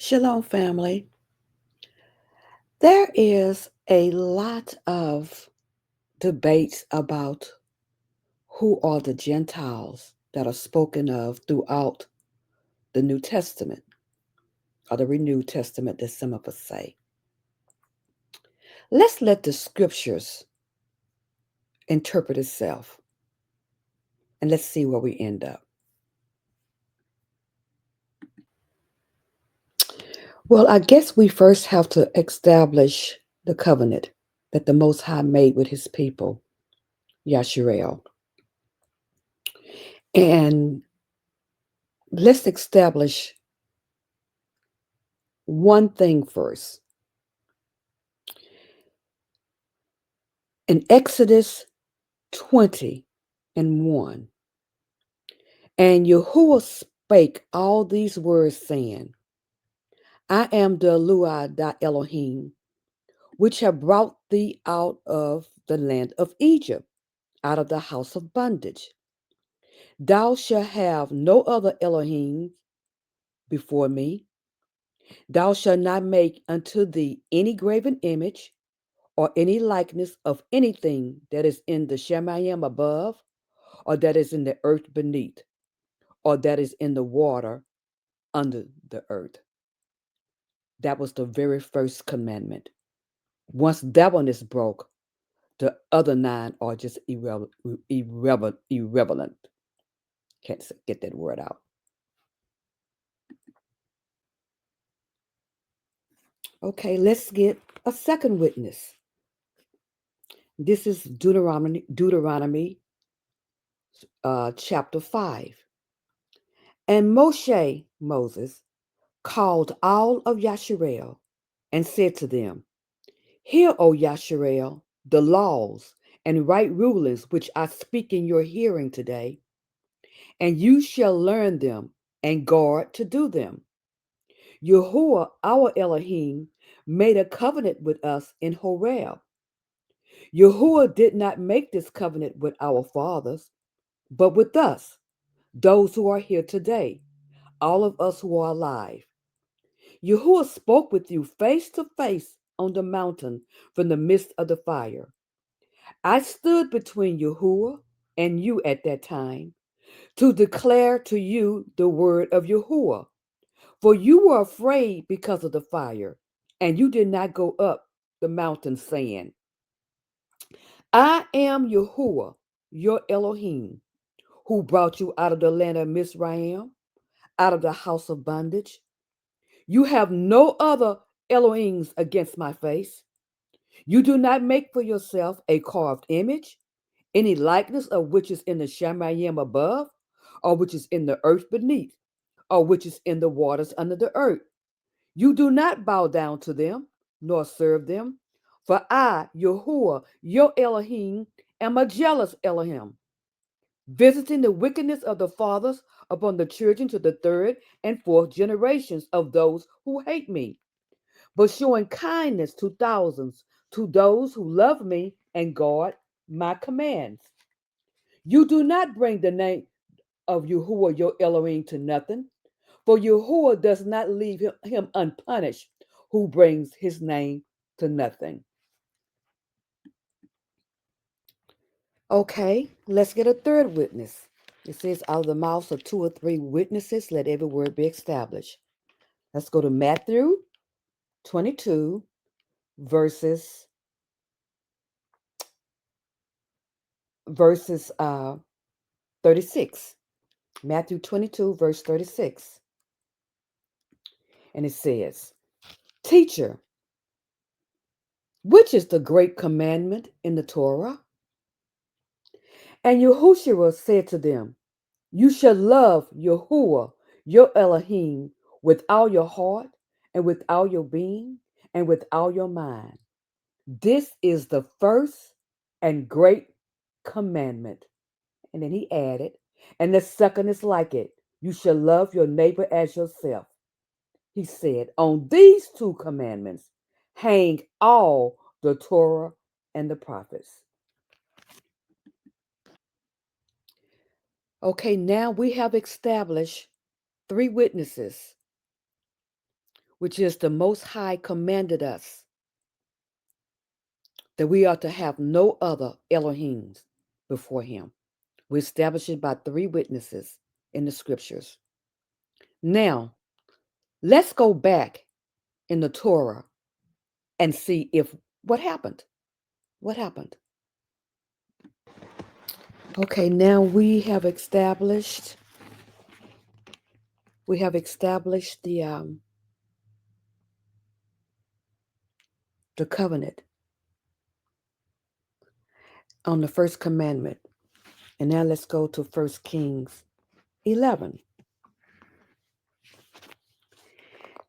Shalom, family. There is a lot of debates about who are the Gentiles that are spoken of throughout the New Testament, or the Renewed Testament, as some of us say. Let's let the scriptures interpret itself, and let's see where we end up. Well, I guess we first have to establish the covenant that the Most High made with his people, Yasharel. And let's establish one thing first. In Exodus 20:1, and Yahuwah spake all these words, saying, I am the Eluah thy Elohim, which have brought thee out of the land of Egypt, out of the house of bondage. Thou shalt have no other Elohim before me. Thou shalt not make unto thee any graven image, or any likeness of anything that is in the Shemayim above, or that is in the earth beneath, or that is in the water under the earth. That was the very first commandment. Once that one is broke, the other nine are just irrelevant. Can't get that word out. Okay, let's get a second witness. This is Deuteronomy chapter 5. And Moses, called all of Yasharel and said to them, Hear, O Yasharel, the laws and right rulings which I speak in your hearing today, and you shall learn them and guard to do them. Yahuwah, our Elohim, made a covenant with us in Horeb. Yahuwah did not make this covenant with our fathers, but with us, those who are here today, all of us who are alive. Yahuwah spoke with you face to face on the mountain from the midst of the fire. I stood between Yahuwah and you at that time to declare to you the word of Yahuwah. For you were afraid because of the fire, and you did not go up the mountain, saying, I am Yahuwah, your Elohim, who brought you out of the land of Mizraim, out of the house of bondage. You have no other Elohims against my face. You do not make for yourself a carved image, any likeness of which is in the Shemayim above, or which is in the earth beneath, or which is in the waters under the earth. You do not bow down to them, nor serve them. For I, Yahuwah, your Elohim, am a jealous Elohim, visiting the wickedness of the fathers upon the children to the third and fourth generations of those who hate me, but showing kindness to thousands, to those who love me and guard my commands. You do not bring the name of Yahuwah your Elohim to nothing, for Yahuwah does not leave him unpunished who brings his name to nothing. Okay, let's get a third witness. It says, out of the mouths of two or three witnesses, let every word be established. Let's go to Matthew 22, verses verses 36. Matthew 22, verse 36. And it says, Teacher, which is the great commandment in the Torah? And Yahushua said to them, You shall love Yahuwah, your Elohim, with all your heart, and with all your being, and with all your mind. This is the first and great commandment. And then he added, and the second is like it. You shall love your neighbor as yourself. He said, On these two commandments hang all the Torah and the prophets. Okay, now we have established three witnesses. which is the Most High commanded us that we are to have no other Elohims before him. We establish it by 3 witnesses in the scriptures. Now, let's go back in the Torah and see if what happened. What happened? Okay, now we have established the covenant on the first commandment. And now let's go to 1 Kings 11.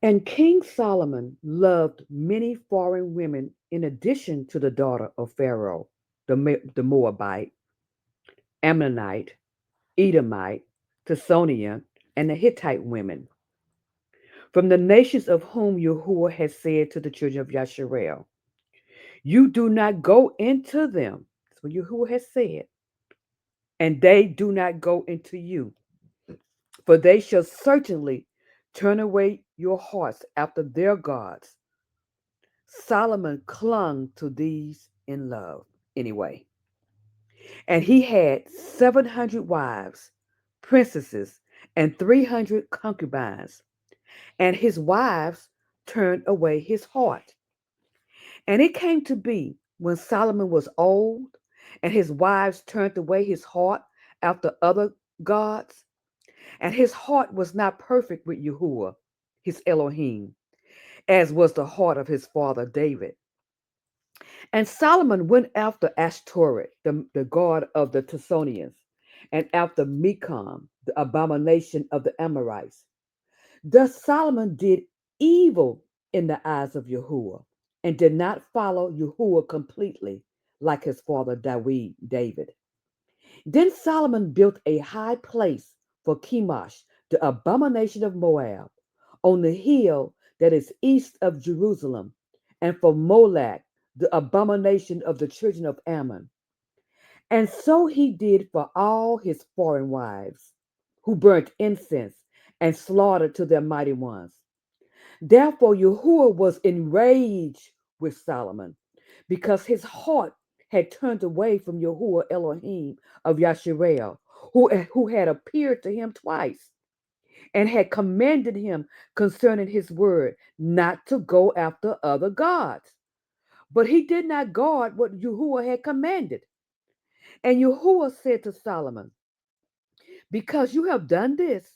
And King Solomon loved many foreign women in addition to the daughter of Pharaoh, the Moabite, Ammonite, Edomite, Thessalian, and the Hittite women, from the nations of whom Yahuwah has said to the children of Yasharel, you do not go into them. That's what Yahuwah has said. And they do not go into you. For they shall certainly turn away your hearts after their gods. Solomon clung to these in love anyway. And he had 700 wives, princesses, and 300 concubines. And his wives turned away his heart. And it came to be when Solomon was old and his wives turned away his heart after other gods, and his heart was not perfect with Yahuwah, his Elohim, as was the heart of his father David. And Solomon went after Ashtoreth, the god of the Thessalians, and after Mecom, the abomination of the Amorites. Thus Solomon did evil in the eyes of Yahuwah, and did not follow Yahuwah completely, like his father David. Then Solomon built a high place for Chemosh, the abomination of Moab, on the hill that is east of Jerusalem, and for Molech, the abomination of the children of Ammon. And so he did for all his foreign wives, who burnt incense and slaughtered to their mighty ones. Therefore, Yahuwah was enraged with Solomon, because his heart had turned away from Yahuwah Elohim of Yasharel, who had appeared to him twice, and had commanded him concerning his word not to go after other gods. But he did not guard what Yahuwah had commanded. And Yahuwah said to Solomon, because you have done this,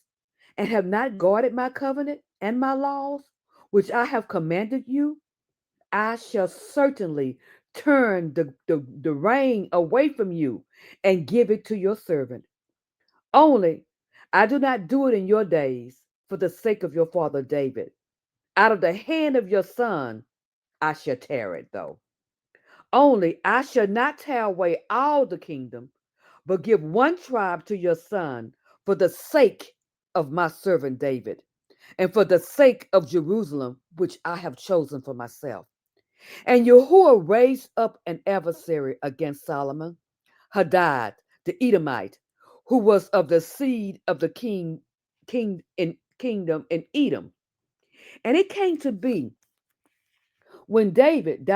and have not guarded my covenant and my laws, which I have commanded you, I shall certainly turn the rain away from you and give it to your servant. Only I do not do it in your days for the sake of your father David. Out of the hand of your son I shall tear it, though. Only I shall not tear away all the kingdom, but give one tribe to your son for the sake of my servant David, and for the sake of Jerusalem, which I have chosen for myself. And Yahuwah raised up an adversary against Solomon, Hadad the Edomite, who was of the seed of the kingdom in Edom. And it came to be when David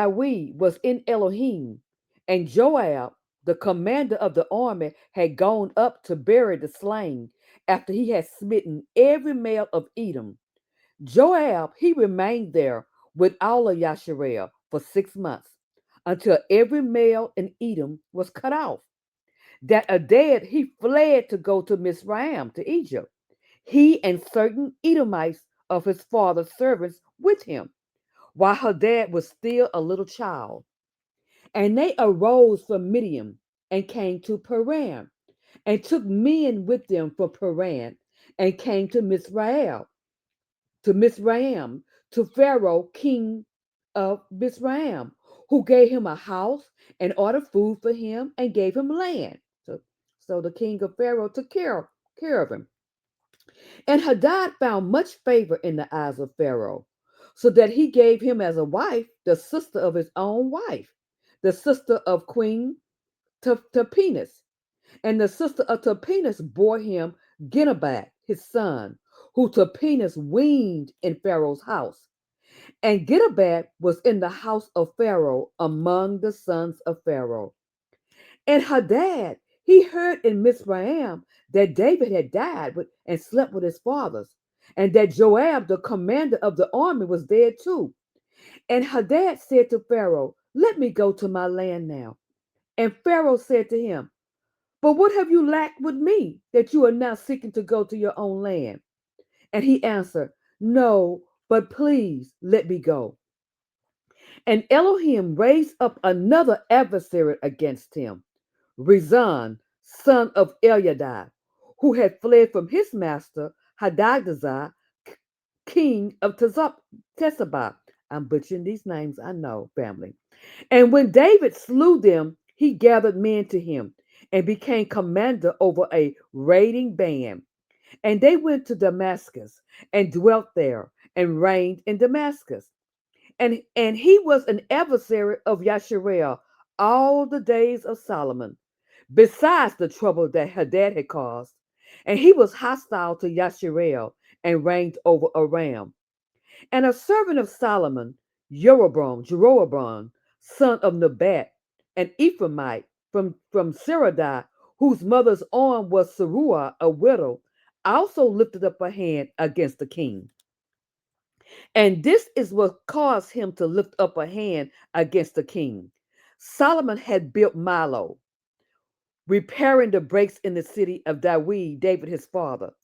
was in Elohim, and Joab, the commander of the army, had gone up to bury the slain after he had smitten every male of Edom. Joab, he remained there with all of Yasharel for 6 months, until every male in Edom was cut off. That Adad, he fled to go to Mizraim, to Egypt, he and certain Edomites of his father's servants with him, while Hadad was still a little child. And they arose from Midian and came to Paran, and took men with them from Paran, and came to Mizraim, to Pharaoh, king of Mizraim, who gave him a house and ordered food for him and gave him land. So the king of Pharaoh took care of him. And Hadad found much favor in the eyes of Pharaoh, so that he gave him as a wife the sister of his own wife, the sister of Queen Tapenes. And the sister of Tapenes bore him Genubat, his son, who Tapenes weaned in Pharaoh's house. And Gidabad was in the house of Pharaoh among the sons of Pharaoh. And Hadad, he heard in Mizraim that David had died and slept with his fathers, and that Joab, the commander of the army, was dead too. And Hadad said to Pharaoh, "Let me go to my land now." And Pharaoh said to him, "But what have you lacked with me that you are now seeking to go to your own land?" And he answered, "No, but please let me go." And Elohim raised up another adversary against him, Rezon, son of Eliada, who had fled from his master Hadadezer, king of Tezabah. I'm butchering these names, I know, family. And when David slew them, he gathered men to him and became commander over a raiding band. And they went to Damascus and dwelt there and reigned in Damascus. And he was an adversary of Yasharel all the days of Solomon, besides the trouble that Hadad had caused. And he was hostile to Yasharel and reigned over Aram. And a servant of Solomon, Jeroboam, son of Nebat, an Ephraimite from Siradah, whose mother's arm was Seruah, a widow, also lifted up a hand against the king. And this is what caused him to lift up a hand against the king. Solomon had built Milo, repairing the breaks in the city of David his father.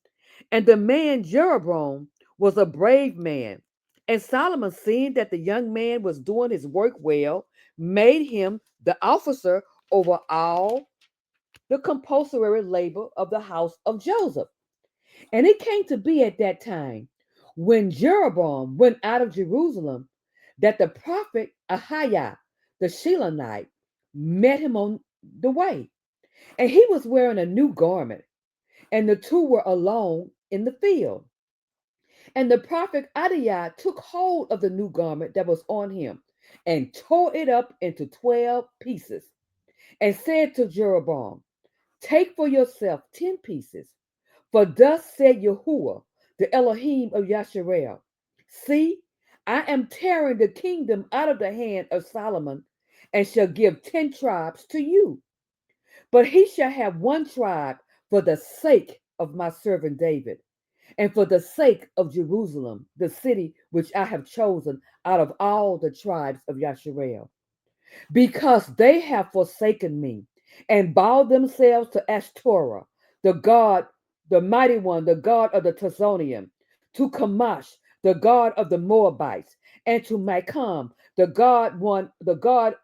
And the man Jeroboam was a brave man. And Solomon, seeing that the young man was doing his work well, made him the officer over all the compulsory labor of the house of Joseph. And it came to be at that time, when Jeroboam went out of Jerusalem, that the prophet Ahiah the Shilonite met him on the way. And he was wearing a new garment, and the two were alone in the field. And the prophet Adiah took hold of the new garment that was on him and tore it up into 12 pieces and said to Jeroboam, "Take for yourself 10 pieces. For thus said Yahuwah, the Elohim of Yasharel, see, I am tearing the kingdom out of the hand of Solomon and shall give 10 tribes to you. But he shall have one tribe for the sake of my servant David, and for the sake of Jerusalem, the city which I have chosen out of all the tribes of Yasharel, because they have forsaken me and bowed themselves to Ashtoreth, the god, the mighty one, the god of the Tizonium, to Chemosh, the god of the Moabites, and to Macham, the god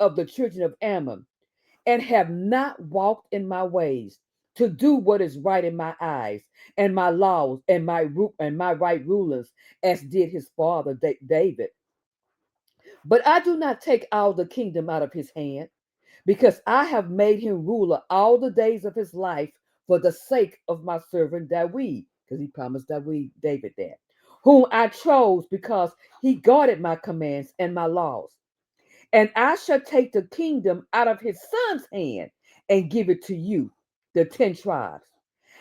of the children of Ammon, and have not walked in my ways to do what is right in my eyes, and my laws and my right rulings, as did his father David. But I do not take all the kingdom out of his hand, because I have made him ruler all the days of his life for the sake of my servant David," because he promised David that, "whom I chose because he guarded my commands and my laws. And I shall take the kingdom out of his son's hand and give it to you, the 10 tribes.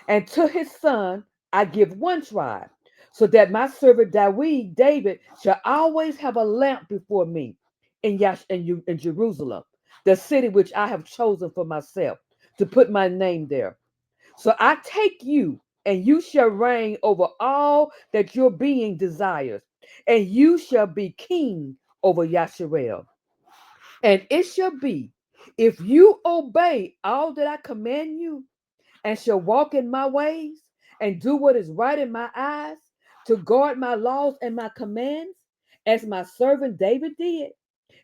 And to his son I give one tribe, so that my servant David, shall always have a lamp before me in Jerusalem, the city which I have chosen for myself, to put my name there. So I take you, and you shall reign over all that your being desires, and you shall be king over Yasharel. And it shall be, if you obey all that I command you, and shall walk in my ways, and do what is right in my eyes, to guard my laws and my commands, as my servant David did,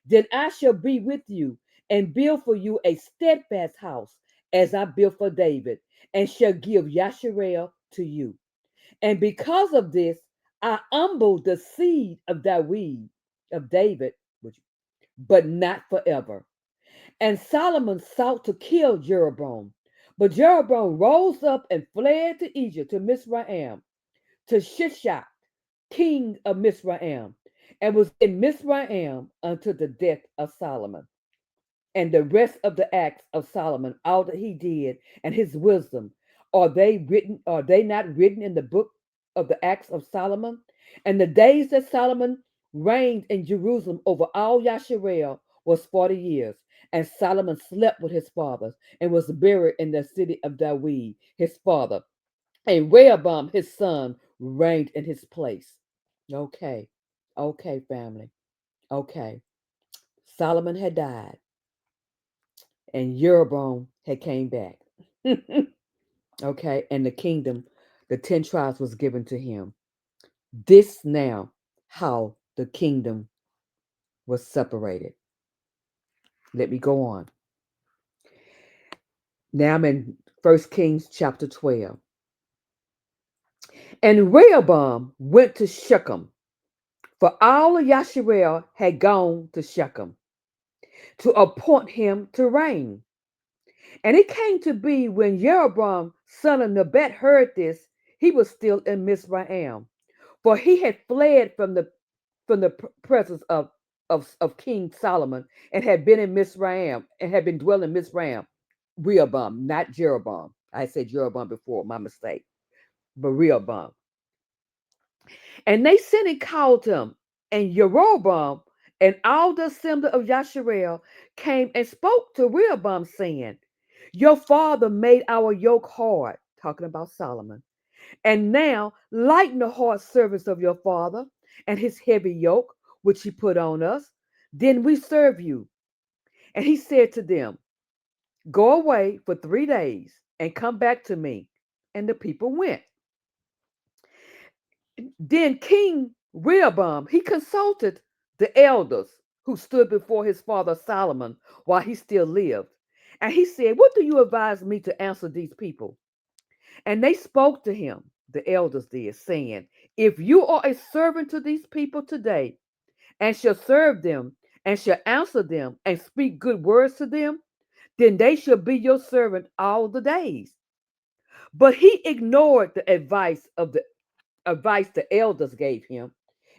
then I shall be with you and build for you a steadfast house, as I built for David, and shall give Yasharel to you. And because of this, I humbled the seed of David, but not forever. And Solomon sought to kill Jeroboam. But Jeroboam rose up and fled to Egypt, to Mizraim, to Shishak, king of Mizraim, and was in Mizraim until the death of Solomon. And the rest of the acts of Solomon, all that he did, and his wisdom, are they not written in the book of the acts of Solomon, and the days that Solomon reigned in Jerusalem over all Yasharel was 40 years. And Solomon slept with his fathers and was buried in the city of David, his father. And Rehoboam, his son, reigned in his place. Okay, okay, family. Okay. Solomon had died, and Jeroboam had came back. Okay, and the kingdom, the 10 tribes was given to him. This now how the kingdom was separated. Let me go on. Now I'm in 1 Kings chapter 12. And Rehoboam went to Shechem, for all of Yasharel had gone to Shechem to appoint him to reign. And it came to be when Jeroboam, son of Nebat, heard this, he was still in Mizraim, for he had fled from the presence of King Solomon and had been in Mizraim and had been dwelling in Mizraim. Rehoboam, not Jeroboam. I said Jeroboam before, my mistake. But Rehoboam. And they sent and called him, and Jeroboam and all the assembly of Yasharel came and spoke to Rehoboam, saying, your father made our yoke hard, talking about Solomon, and now lighten the hard service of your father and his heavy yoke, which he put on us. Then we serve you. And he said to them, go away for 3 days and come back to me. And the people went. Then King Rehoboam, he consulted the elders who stood before his father Solomon while he still lived. And he said, what do you advise me to answer these people? And they spoke to him, the elders did, saying, if you are a servant to these people today, and shall serve them, and shall answer them, and speak good words to them, then they shall be your servant all the days. But he ignored the advice the elders gave him,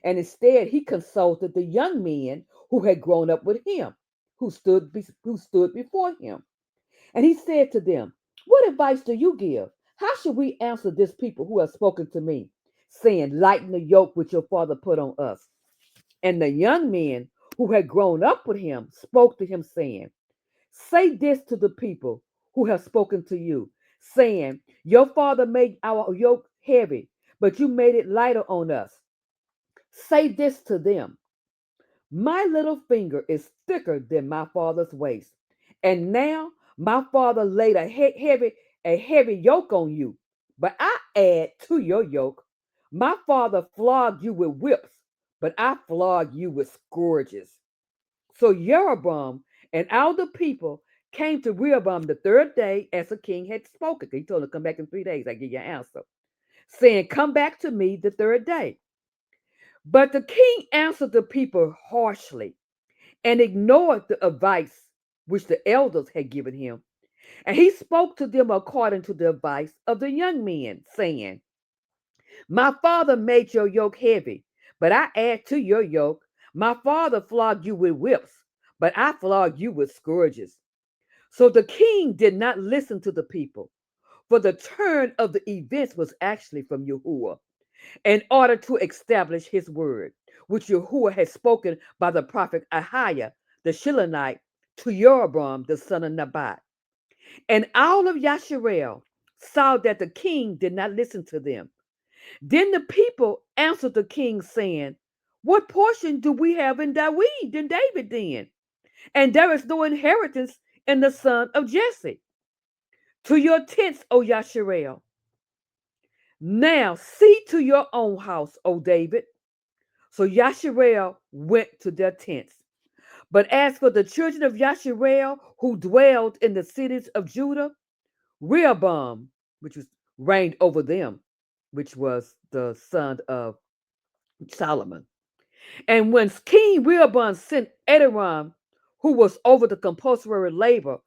and instead he consulted the young men who had grown up with him, who stood before him. And he said to them, what advice do you give? How should we answer this people who have spoken to me, saying, lighten the yoke which your father put on us? And the young men who had grown up with him spoke to him, saying, say this to the people who have spoken to you, saying, your father made our yoke heavy, but you made it lighter on us. Say this to them, my little finger is thicker than my father's waist. And now my father laid a heavy yoke on you, but I add to your yoke. My father flogged you with whips, but I flog you with scourges. So Jeroboam and all the people came to Rehoboam the third day as the king had spoken. He told him to come back in 3 days, I give you an answer, saying, come back to me the third day. But the king answered the people harshly and ignored the advice which the elders had given him. And he spoke to them according to the advice of the young men, saying, my father made your yoke heavy, but I add to your yoke. My father flogged you with whips, but I flog you with scourges. So the king did not listen to the people, for the turn of the events was actually from Yahuwah, in order to establish his word, which Yahuwah had spoken by the prophet Ahiah the Shilonite to Jeroboam the son of Nebat. And all of Yasharel saw that the king did not listen to them. Then the people answered the king, saying, what portion do we have in David then? And there is no inheritance in the son of Jesse. To your tents, O Yasharel. Now see to your own house, O David. So Yasharel went to their tents. But as for the children of Yasharel who dwelled in the cities of Judah, Rehoboam, which was reigned over them, which was the son of Solomon. And when King Rehoboam sent Adoram, who was over the compulsory labor,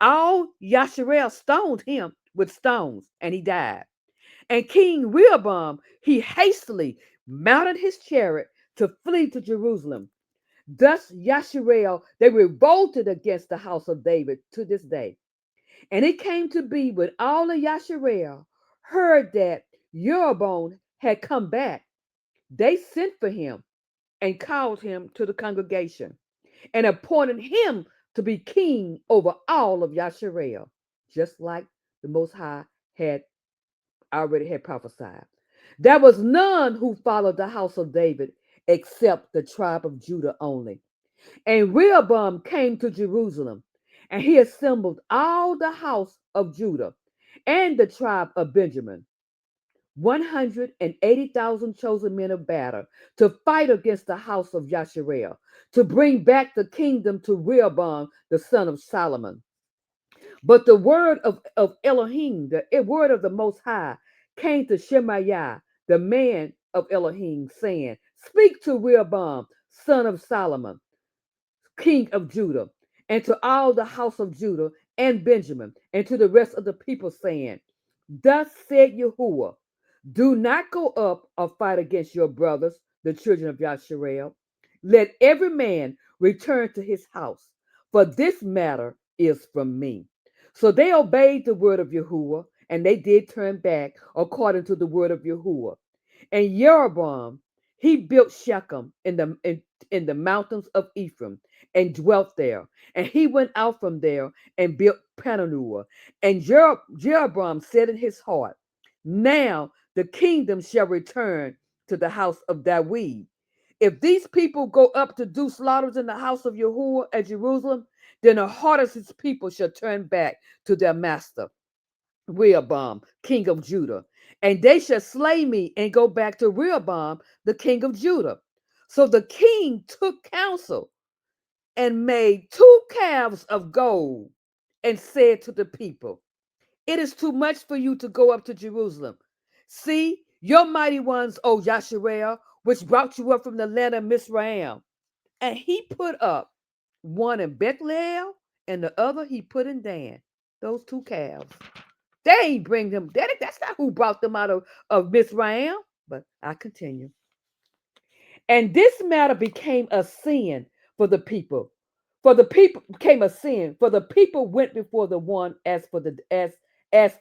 all Yasharel stoned him with stones, and he died. And King Rehoboam, he hastily mounted his chariot to flee to Jerusalem. Thus Yasharel, they revolted against the house of David to this day. And it came to be when all of Yasharel heard that Jeroboam had come back, they sent for him and called him to the congregation and appointed him to be king over all of Yasharel, just like the Most High had already had prophesied. There was none who followed the house of David except the tribe of Judah only. And Rehoboam came to Jerusalem, and he assembled all the house of Judah and the tribe of Benjamin, 180,000 chosen men of battle, to fight against the house of Yasharel, to bring back the kingdom to Rehoboam, the son of Solomon. But the word of Elohim, the word of the Most High, came to Shemaiah, the man of Elohim, saying, Speak to Rehoboam, son of Solomon, king of Judah, and to all the house of Judah and Benjamin, and to the rest of the people, saying, Thus said Yahuwah, do not go up or fight against your brothers, the children of Yasharel. Let every man return to his house, for this matter is from me. So they obeyed the word of Yahuwah, and they did turn back according to the word of Yahuwah. And Jeroboam, he built Shechem in the mountains of Ephraim and dwelt there. And he went out from there and built Pananuah. And Jeroboam said in his heart, Now the kingdom shall return to the house of David. If these people go up to do slaughters in the house of Yahuwah at Jerusalem, then the heart of his people shall turn back to their master, Rehoboam, king of Judah, and they shall slay me and go back to Rehoboam, the king of Judah. So the king took counsel and made 2 calves of gold and said to the people, It is too much for you to go up to Jerusalem. See, your mighty ones, O Yasharel, which brought you up from the land of Mizraim. And he put up one in Bethlehem and the other he put in Dan. Those 2 calves. They ain't bring them. That's not who brought them out of Mizraim. But I continue. And this matter became a sin for the people. For the people became a sin. For the people went before the one as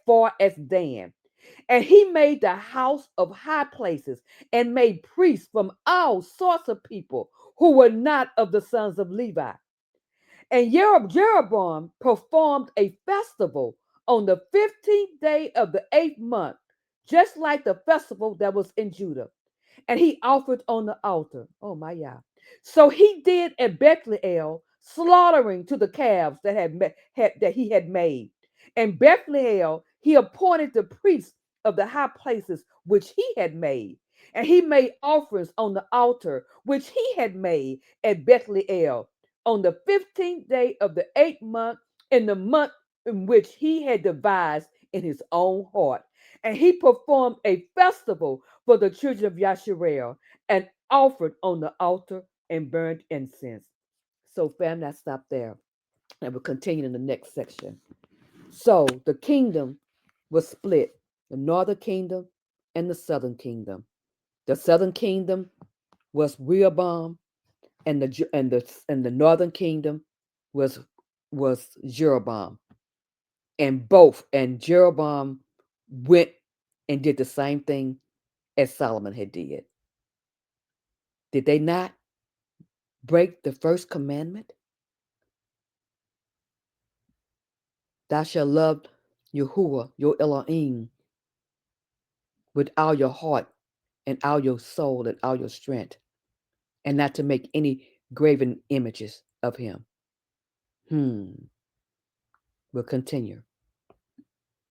far as Dan. And he made the house of high places and made priests from all sorts of people who were not of the sons of Levi. And Jeroboam performed a festival on the 15th day of the 8th month, just like the festival that was in Judah. And he offered on the altar. Oh my Yah. So he did at Bethlehem, slaughtering to the calves that he had made. And Bethlehem, he appointed the priests of the high places which he had made. And he made offerings on the altar which he had made at Bethlehem on the 15th day of the 8th month, in the month in which he had devised in his own heart. And he performed a festival for the children of Yasharel and offered on the altar and burned incense. So, family, I stop there and we'll continue in the next section. So, the kingdom was split, the northern kingdom and the southern kingdom. The southern kingdom was Rehoboam, and the northern kingdom was Jeroboam, and Jeroboam went and did the same thing as Solomon had did. Did they not break the first commandment? Thou shalt love Yahuwah, your Elohim, with all your heart and all your soul and all your strength, and not to make any graven images of him. We'll continue.